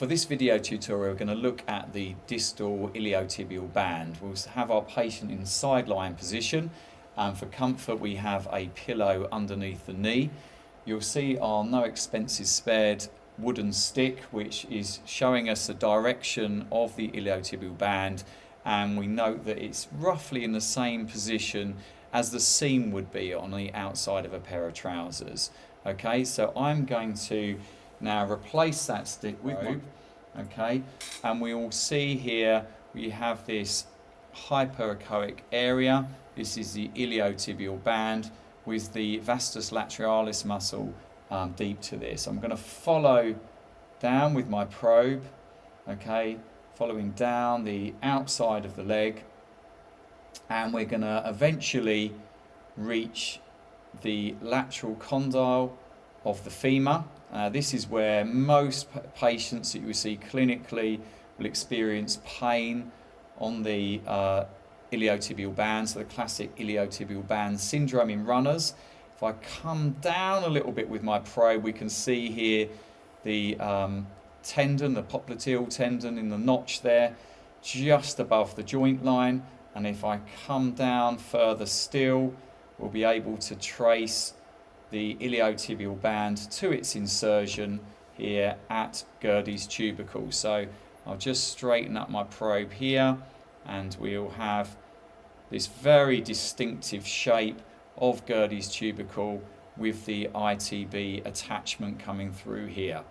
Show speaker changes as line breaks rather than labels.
For this video tutorial, we're going to look at the distal iliotibial band. We'll have our patient in side lying position, and for comfort we have a pillow underneath the knee. You'll see our no expenses spared wooden stick, which is showing us the direction of the iliotibial band, and we note that it's roughly in the same position as the seam would be on the outside of a pair of trousers. Okay, so I'm going to now replace that stick with rope, okay, and we will see here we have this hyperechoic area. This is the iliotibial band with the vastus lateralis muscle deep to this. I'm going to follow down with my probe, okay, following down the outside of the leg, and we're going to eventually reach the lateral condyle of the femur. This is where most patients that you will see clinically will experience pain on the iliotibial band, so the classic iliotibial band syndrome in runners. If I come down a little bit with my probe, we can see here the tendon, the popliteal tendon in the notch there, just above the joint line. And if I come down further still, we'll be able to trace the iliotibial band to its insertion here at Gerdys tubercle. So I'll just straighten up my probe here, and we'll have this very distinctive shape of Gerdys tubercle with the ITB attachment coming through here.